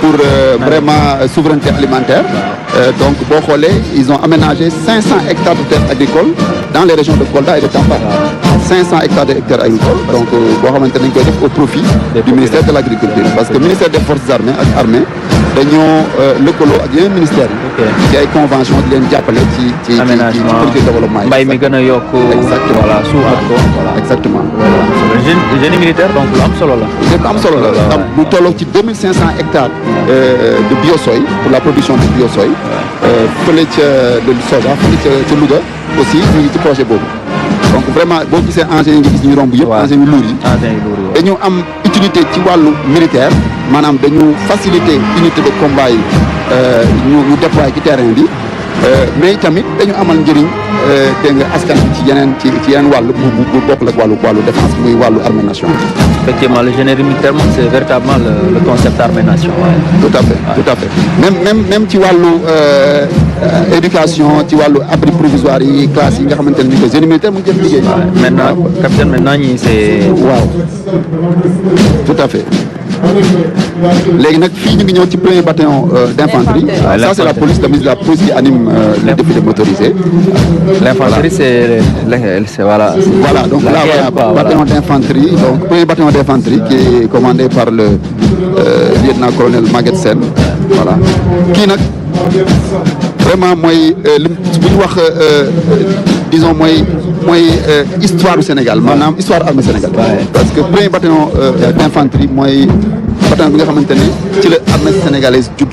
pour vraiment souveraineté alimentaire. Donc boo xoolee ils ont aménagé 500 hectares de terres agricoles dans les régions de Kolda et de Tamba. 500 hectares de terres agricoles donc boo xamante nañ koy def au profit du ministère de l'agriculture parce que ministère des forces armées ak armée dañoo lëkkaloo ak yeneen ministères yi. ci ay convention di leen jàppale ci politique développement yi. mbay mi gën a yokk. exactement voilà suuxat ko. exactement. génie militaire donc lu am solo la. lu am solo la ndax lu tolloo ci 2500 hectares de biosoy pour la production de biosoy. fële ca de soja fële ca Louga aussi ñu ngi ci projet boobu. donc vraiment boo gisee engins yi nga gis ñu romb yëpp. engins yu lourds yi. dañu am utilité ci wàllu militaire maanaam dañu faciliter unité de combat yi ñu déployer ci terrain bi mais tamit dañu amal njëriñ dégg nga askan ci yeneen wàll bu bokkul ak wàllu défense muy wàllu armée nationale. Effectivement, le génie militaire c'est véritablement le concept armée nation. Tout à fait. Même ci wàllu éducation ci wàllu abri provisoire yi classe yi nga xamante ne ni génie militaire mu ngi jëf liggéey. maintenant capitaine maintenant ñi c'est. waaw tout à fait. léegi nag fii ñu ngi ñëw ci premier bataillon d'infanterie. Ça c'est la police la police qui anime les défilés motorisés. L'infanterie c'est voilà. Voilà donc là bataillon d'infanterie donc premier bataillon d'infanterie qui est commandé par le lieutenant-colonel Maguette Sène voilà kii nag vraiment mooy li bu ñu wax disons mooy histoire du Sénégal maanaam histoire armée Sénégal. parce que premier bataillon d'infanterie mooy bataillon bi nga xamante ne ci la armée sénégalaise judd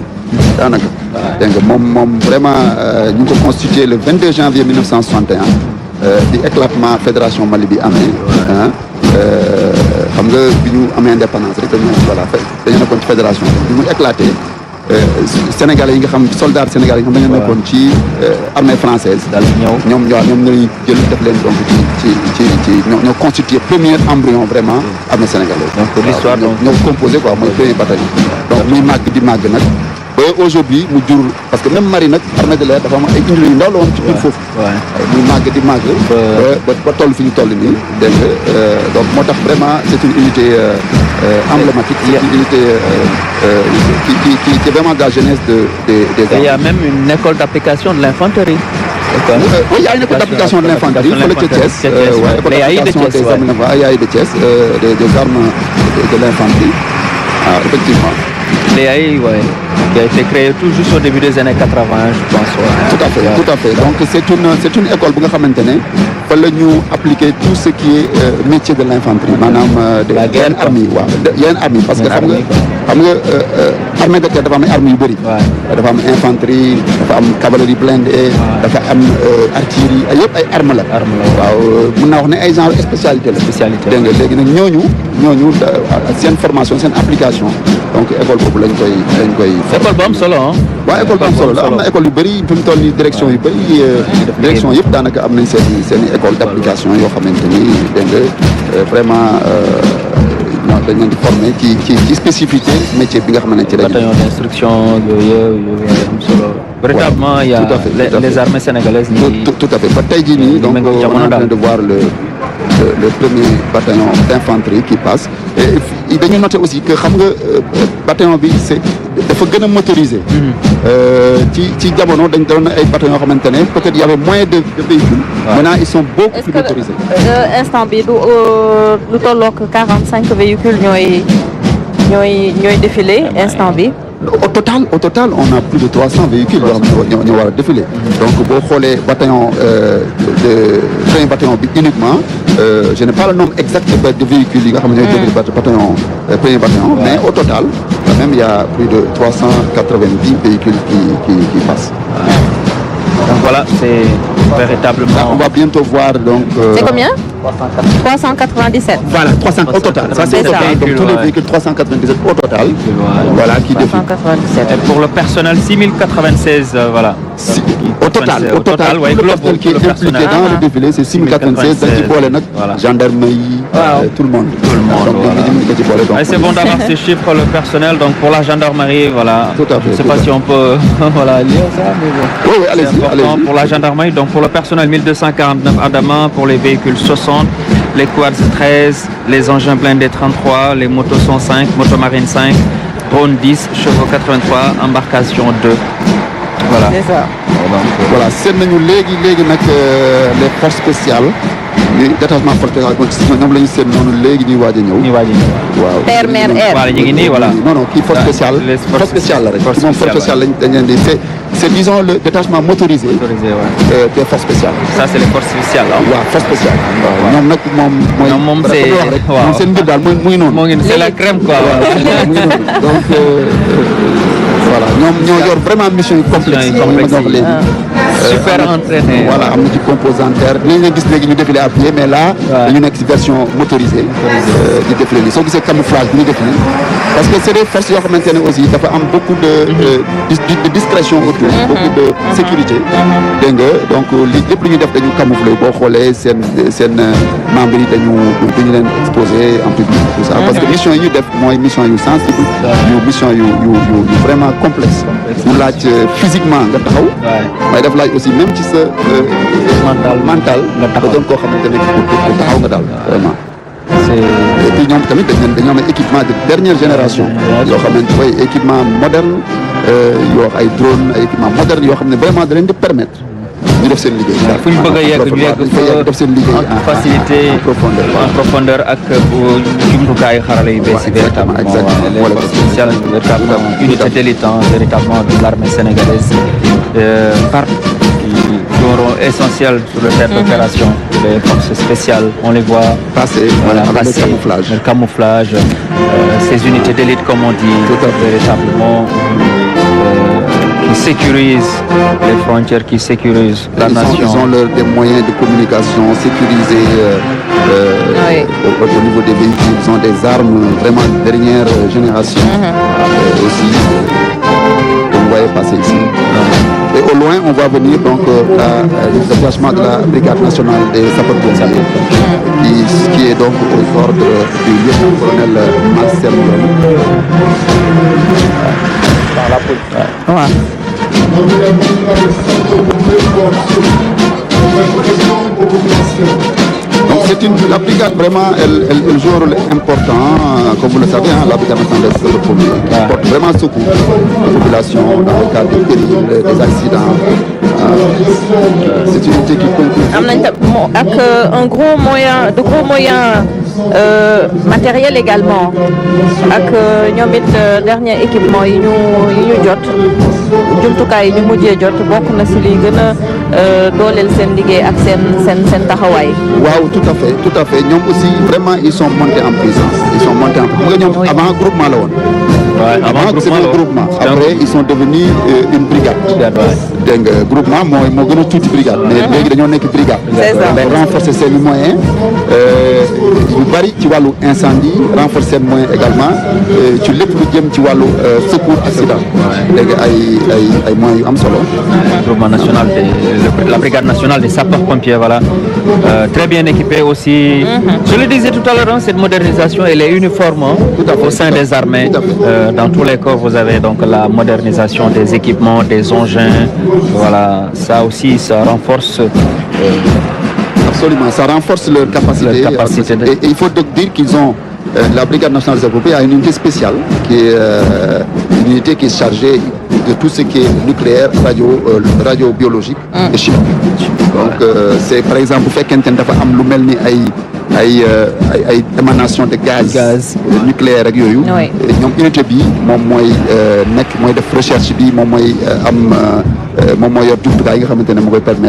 daanaka. dégg nga moom vraiment ñu ngi ko constitué le 22 janvier 1961 di éclatement fédération Mali bi amee. xam nga bi ñu amee indépendance rek dañu nekkoon ci fédération bi mu éclaté. Sénégalais yi nga xam soldats sénégalais yi nga xam dañoo nekkoon ci armée française. daal ñoom ñooy jël def leen donc ci ñoo constitué premier embryon vraiment armée sénégalaise. donc pour l'histoire ñoo composé quoi mooy premier bataillon. donc muy màgg di màgg nag ba aujourd'hui mu jur parce que même marine nag armée de l'air dafa am ay unité yu ndaw la woon ci biir foofu. muy màgg di màgg. ba toll fi ñu toll nii dégg nga donc moo tax vraiment c'est une unité emblématique. c'est une unité qui est vraiment de la jeunesse des armées. Il y a même une école d'application de l'infanterie. Oui, il y a une école d'application de l'infanterie, fële ca Thiès. Les AI de Thiès, AI de Thiès, des armes de l'infanterie. Effectivement. Les AI, ouais, qui a été créé tout juste au début des années 80, je pense. Tout à fait. Donc c'est une école bu nga xamante ne fa la ñu appliquer tout ce qui est métier de l'infanterie maanaam yenn armes yi waaw yenn armes yi parce que xam nga armée de terre dafa am ay armes yu bëri. dafa am infanterie dafa am cavalerie blindée dafa am artillerie yëpp ay armes la. waaw mën naa wax ne ay genre spécialité la. dégg nga léegi nag ñooñu seen formation seen application donc école boobu lañ koy. école bu am solo ah. waaw école bu am solo la am na école yu bëri fi mu toll nii direction yu bëri direction yëpp daanaka am nañ seen école d'application yoo xamante ni dégg nga vraiment dañ leen di former ci spécificité métier bi nga xam ne ci bataillon d'instruction yooyu am solo. véritablement il y a les armées sénégalaises. tout à fait ba tey jii nii donc on est en train de voir le premier bataillon d'infanterie qui passe et dañu noter aussi que xam nga bataillon bi dafa gën a motorisé. ci jamono dañ doon ay bataillon yoo xamante ne peut-être y avait moins de véhicules. maintenant ils sont beaucoup plus motorisés. instant bi lu tollook 45 véhicules ñooy défilé instant bi. Au total, on a plus de 300 véhicules ñoo war a défiler. Donc boo xoolee bataillon premier bataillon bi uniquement je n'ai pas le nombre exact de véhicules yi nga xam ne ñooy défilé bataillon premier bataillon mais au total quand même il y a plus de 390 véhicules qui passent. Donc voilà, c'est véritablement. On va bientôt voir donc. C'est combien? 397. Voilà, 300 au total. Ça c'est au total. Donc tous les véhicules 397 au total. Voilà qui défilent. 397. Et pour le personnel 6096 voilà. Au total, ouais, tout le personnel qui est impliqué dans le défilé, c'est 6096 dañ ci boole nag gendarmerie tout le monde. Et c'est bon d'avoir ces chiffres le personnel donc pour la gendarmerie voilà. Tout à fait. Je ne sais pas si on peut voilà lire ça mais bon. Oui, allez-y. Pour la gendarmerie donc pour le personnel 1249 adamants, pour les véhicules 60, les quads 13, les engins blindés 33, les motos sont 5, motomarines 5. drone 10, chevaux 83, embarcation 2. Voilà. C'est ça. Donc, voilà seen nañu léegi nag les forces spéciales ñuy détachement force spéciale ñoom la ñu seen noonu léegi ñuy waaj a ñëw. ñu waaj a ñëw. waaw terre mer air. voilà ñu ngi nii voilà. non kii force spéciale. force spéciale la rek. force moom force spéciale dañ leen di c'est disons le détachement motorisé. Motorisé, ouais. Des forces spéciales. Ça c'est les forces spéciales ah. waaw force spéciale. waaw ñoom nag moom mooy. ñoom moom c'est waaw moom seen mbir daal muy noonu. moo ngi c'est la crème quoi. muy noonu donc voilà ñoom ñoo yor vraiment mission yu complexe. super entraîné. voilà am na ci composante terre dinañ leen gis léegi ñu défilé à pied mais là dañu nekk ci version motorisée di défilé nii soo gisee camouflage bi ñu def nii parce que c'est des forces yoo xamante ne aussi dafa am beaucoup de discrétion autour beaucoup de sécurité dégg nga donc li lépp lu ñuy def dañu camoufler boo xoolee seen membres yi dañu leen exposé en public tout ça parce que mission yi ñu def mooy mission yu sensible yu mission yu vraiment complexe mu laaj physiquement nga taxaw waaye daf laaj aussi même ci sa mental nga doon koo xamante ne ku taxaw nga daal vraiment et puis ñoom tamit dañoo am équipement de dernière génération yoo xamante mooy équipement moderne yoo ay drone ay équipement moderne yoo xam ne vraiment da leen di permettre ñu def seen liggéey fu ñu bëgg a yegg ñu yegg fa def seen liggéey en facilité en profondeur ak jumtukaayu xarala yu bees yi véritablement les forces spéciales véritablement unité d'élite véritablement de l'armée sénégalaise qui seront essentielles sur le terrain d'opération. Les forces spéciales, on les voit passer, passer le camouflage, ces unités d'élite comme on dit, véritablement qui sécurisent les frontières, qui sécurisent la nation. Ils ont des moyens de communication sécurisés au niveau des véhicules. Ils ont des armes vraiment de dernière génération. Aussi, comme vous voyez passer ici. Et au loin, on va venir donc le détachement de la Brigade nationale des sapeurs-pompiers, qui est donc aux ordres du lieutenant-colonel Marcel. Par la police. Donc la brigade vraiment, elle joue un rôle important, comme vous le savez, la brigade nationale des sapeurs-pompiers, qui porte vraiment secours aux populations dans le cadre des périls, des accidents. C'est une unité qui concourt. Avec de gros moyens matériels également. Avec ñoom it dernier équipement yi ñu jot jumtukaay yi ñu mujjee jot bokk na ci li gën a dooleel seen liggéey ak seen taxawaay. waaw tout à fait ñoom aussi vraiment ils sont montés en puissance nga ñoom avant groupement la woon. avant c'était un groupement après ils sont devenus une brigade. dégg nga groupement moo gën a tuuti brigade. mais léegi dañoo nekk brigade. c'est ça donc renforcer seen moyens yu bari ci wàllu incendie renforcer seen moyens également ci lépp lu jëm ci wàllu secours accident. léegi ay moyens yu am solo. Groupement national la brigade nationale des sapeurs-pompiers voilà très bien équipée aussi. Je le disais tout à l'heure cette modernisation elle est uniforme au sein des armées. Dans tous les corps vous avez donc la modernisation des équipements des engins voilà ça aussi ça renforce. Absolument ça renforce leur capacité. Et il faut donc dire qu'ils ont la brigade nationale des sapeurs-pompiers a une unité spéciale qui est une unité qui est chargée de tout ce qui est nucléaire radiobiologique et chimique. Donc c'est par exemple bu fekkente ne dafa am lu mel ni ay émanation de gaz nucléaire ak yooyu ñoom unité bi moom mooy nekk mooy def recherche bi moom mooy am moom mooy yor jumtukaay yi nga xamante ne moo koy permettre